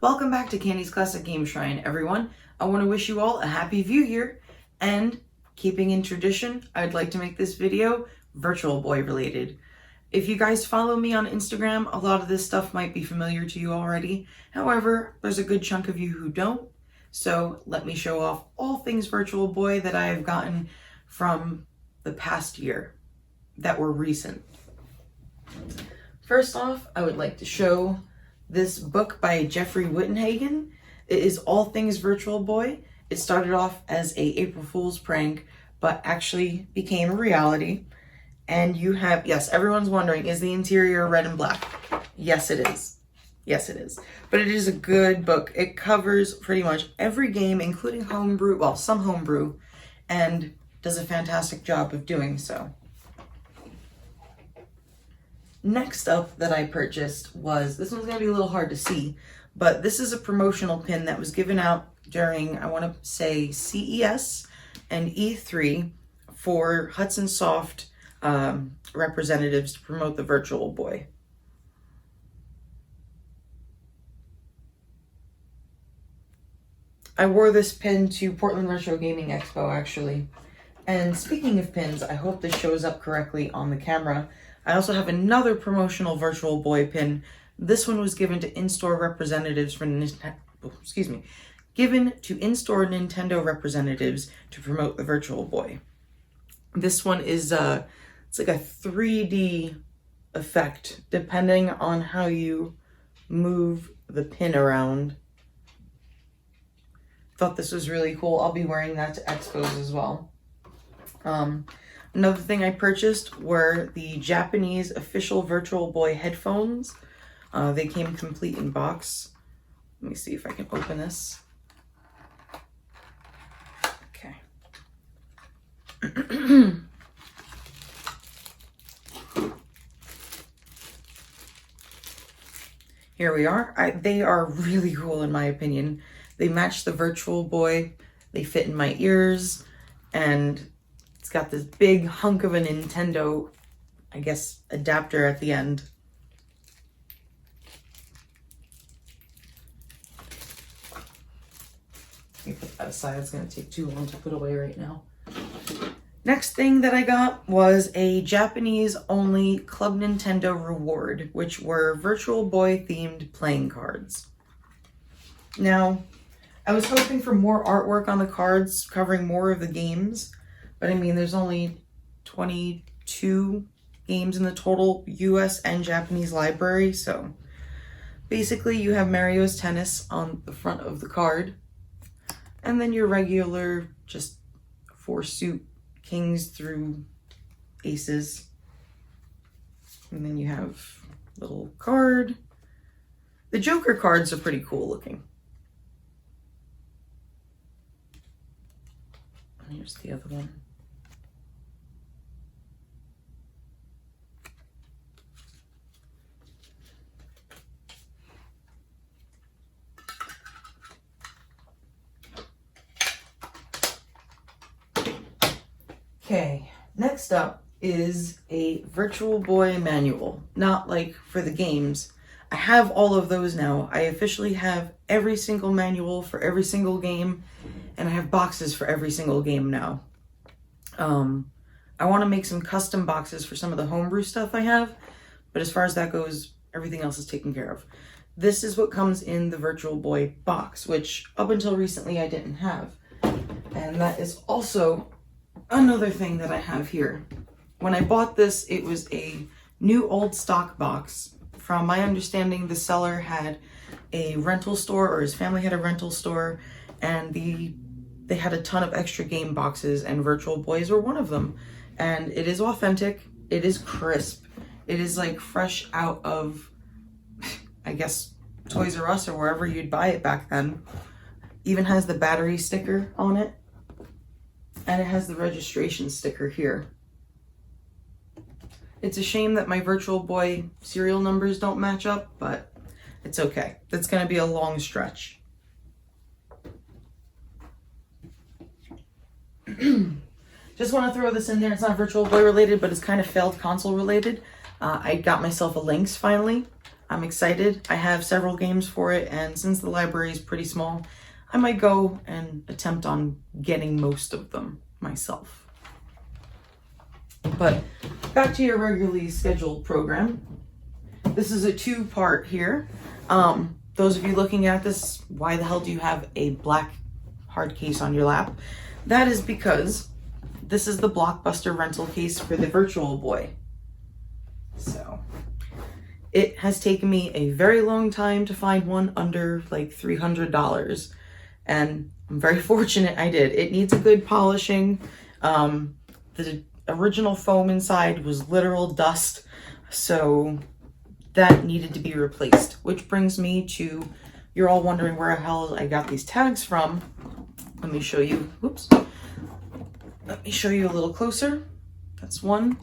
Welcome back to Candy's Classic Game Shrine, everyone. I want to wish you all a happy VUE year, and keeping in tradition, I'd like to make this video Virtual Boy related. If you guys follow me on Instagram, a lot of this stuff might be familiar to you already. However, there's a good chunk of you who don't, so let me show off all things Virtual Boy that I have gotten from the past year that were recent. First off, I would like to show this book by Jeffrey Wittenhagen. It is all things Virtual Boy. It started off as a April Fool's prank, but actually became a reality. And you have, yes, everyone's wondering, is the interior red and black? Yes, it is. Yes, it is. But it is a good book. It covers pretty much every game, including homebrew, well, some homebrew, and does a fantastic job of doing so. Next up that I purchased was, this one's going to be a little hard to see, but this is a promotional pin that was given out during, I want to say, CES and E3 for Hudson Soft representatives to promote the Virtual Boy. I wore this pin to Portland Retro Gaming Expo, actually. And speaking of pins, I hope this shows up correctly on the camera. I also have another promotional Virtual Boy pin. This one was given to in-store representatives from given to in-store Nintendo representatives to promote the Virtual Boy. This one is it's like a 3D effect depending on how you move the pin around. Thought this was really cool. I'll be wearing that to expos as well. Another thing I purchased were the Japanese official Virtual Boy headphones. They came complete in box. Let me see if I can open this. Okay. Here we are. They are really cool in my opinion. They match the Virtual Boy. They fit in my ears, and it's got this big hunk of a Nintendo, I guess, adapter at the end. Let me put that aside. It's going to take too long to put away right now. Next thing that I got was a Japanese-only Club Nintendo reward, which were Virtual Boy-themed playing cards. Now, I was hoping for more artwork on the cards covering more of the games, but I mean, there's only 22 games in the total US and Japanese library, so basically you have Mario's Tennis on the front of the card, and then your regular just 4-suit kings through aces, and then you have little card. The Joker cards are pretty cool looking. And here's the other one. Okay, next up is a Virtual Boy manual. Not like for the games. I have all of those now. I officially have every single manual for every single game, and I have boxes for every single game now. I want to make some custom boxes for some of the homebrew stuff I have, but as far as that goes, everything else is taken care of. This is what comes in the Virtual Boy box, which up until recently I didn't have. And that is also another thing that I have here. When I bought this, it was a new old stock box. From my understanding, the seller had a rental store, or his family had a rental store, and they had a ton of extra game boxes, and Virtual Boys were one of them. And it is authentic, it is crisp, it is like fresh out of, I guess, Toys R Us or wherever you'd buy it back then. Even has the battery sticker on it. And it has the registration sticker here. It's a shame that my Virtual Boy serial numbers don't match up, but it's okay. That's going to be a long stretch. Just want to throw this in there. It's not Virtual Boy related, but it's kind of failed console related. I got myself a Lynx finally. I'm excited. I have several games for it, and since the library is pretty small, I might go and attempt on getting most of them myself. But back to your regularly scheduled program. This is a two-part here. Those of you looking at this, why the hell do you have a black hard case on your lap? That is because this is the Blockbuster rental case for the Virtual Boy. So it has taken me a very long time to find one under like $300, and I'm very fortunate I did. It needs a good polishing. The original foam inside was literal dust, so that needed to be replaced, which brings me to, you're all wondering where the hell I got these tags from. Let me show you. Whoops. Let me show you a little closer. That's one.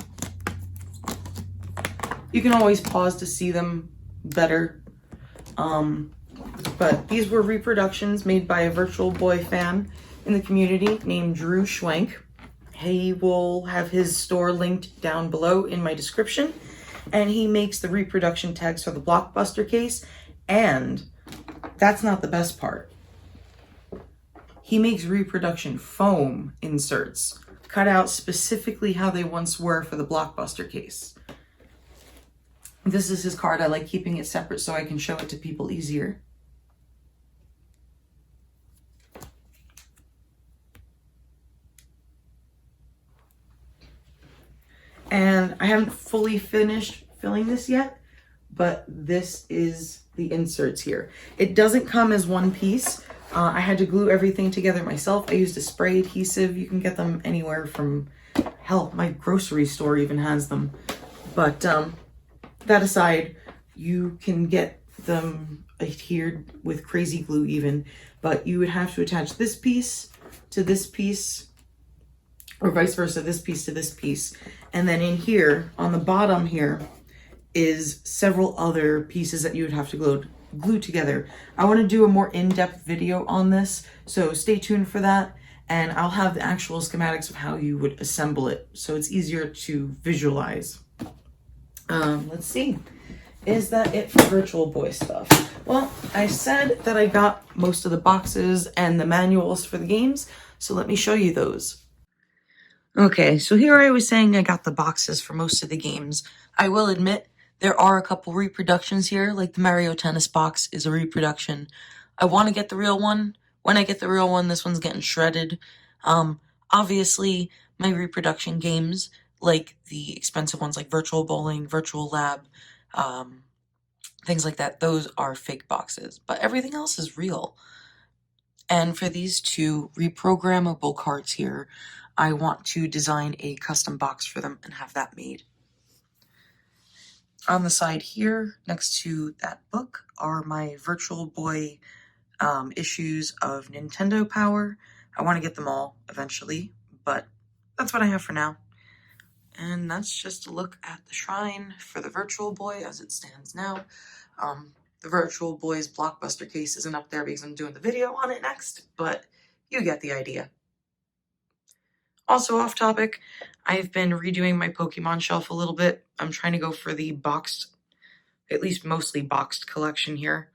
You can always pause to see them better. But these were reproductions made by a Virtual Boy fan in the community named Drew Schwenk. He will have his store linked down below in my description. And he makes the reproduction tags for the Blockbuster case. And that's not the best part. He makes reproduction foam inserts, cut out specifically how they once were for the Blockbuster case. This is his card. I like keeping it separate so I can show it to people easier. And I haven't fully finished filling this yet, but this is the inserts here. It doesn't come as one piece. I had to glue everything together myself. I used a spray adhesive. You can get them anywhere from, hell, my grocery store even has them. But that aside, you can get them adhered with crazy glue even, but you would have to attach this piece to this piece, or vice versa, this piece to this piece. And then in here, on the bottom here, is several other pieces that you would have to glue together. I want to do a more in-depth video on this, so stay tuned for that, and I'll have the actual schematics of how you would assemble it, so it's easier to visualize. Let's see. Is that it for Virtual Boy stuff? Well, I said that I got most of the boxes and the manuals for the games, so let me show you those. Okay, so here I was saying I got the boxes for most of the games. I will admit, there are a couple reproductions here, like the Mario Tennis box is a reproduction. I want to get the real one. When I get the real one, this one's getting shredded. Obviously, my reproduction games, like the expensive ones like Virtual Bowling, Virtual Lab, things like that, those are fake boxes. But everything else is real. And for these two reprogrammable cards here, I want to design a custom box for them and have that made. On the side here, next to that book, are my Virtual Boy issues of Nintendo Power. I want to get them all eventually, but that's what I have for now. And that's just a look at the shrine for the Virtual Boy as it stands now. The Virtual Boy's Blockbuster case isn't up there because I'm doing the video on it next, but you get the idea. Also off topic, I've been redoing my Pokemon shelf a little bit. I'm trying to go for the boxed, at least mostly boxed collection here.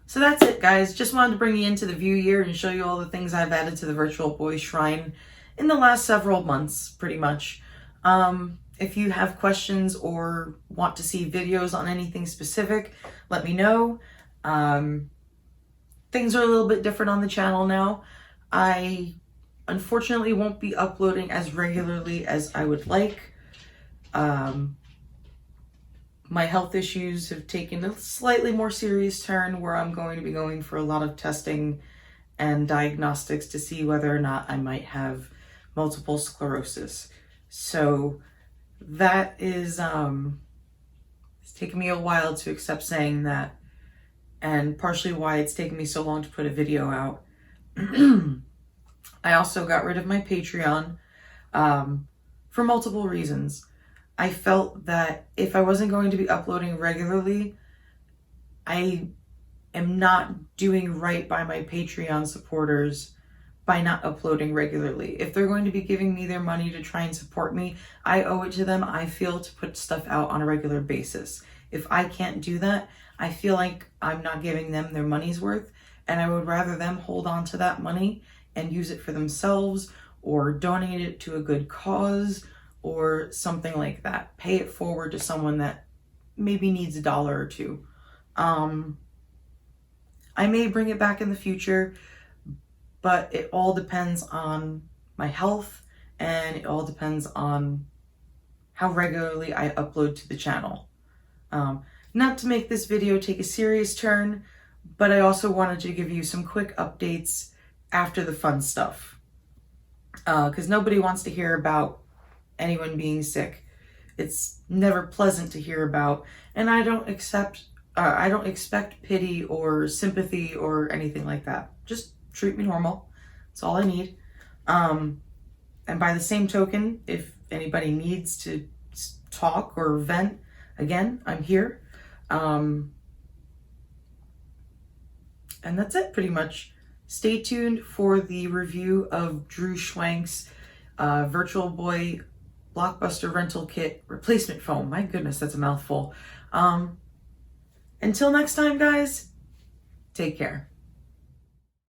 So that's it, guys. Just wanted to bring you into the VUE year and show you all the things I've added to the Virtual Boy shrine in the last several months, pretty much. If you have questions or want to see videos on anything specific, let me know. Things are a little bit different on the channel now. I unfortunately won't be uploading as regularly as I would like. My health issues have taken a slightly more serious turn where I'm going to be going for a lot of testing and diagnostics to see whether or not I might have multiple sclerosis. So that is, it's taken me a while to accept saying that, and partially why it's taken me so long to put a video out. I also got rid of my Patreon for multiple reasons. I felt that if I wasn't going to be uploading regularly, I am not doing right by my Patreon supporters by not uploading regularly. If they're going to be giving me their money to try and support me, I owe it to them, I feel, to put stuff out on a regular basis. If I can't do that, I feel like I'm not giving them their money's worth, and I would rather them hold on to that money and use it for themselves, or donate it to a good cause, or something like that. Pay it forward to someone that maybe needs $1 or $2. I may bring it back in the future, but it all depends on my health, and it all depends on how regularly I upload to the channel. Not to make this video take a serious turn, but I also wanted to give you some quick updates after the fun stuff. Because nobody wants to hear about anyone being sick. It's never pleasant to hear about, and I don't expect pity or sympathy or anything like that. Just treat me normal. That's all I need. And by the same token, if anybody needs to talk or vent, again, I'm here. And that's it, pretty much. Stay tuned for the review of Drew Schwank's Virtual Boy Blockbuster rental kit replacement foam. My goodness, that's a mouthful. Until next time, guys, take care.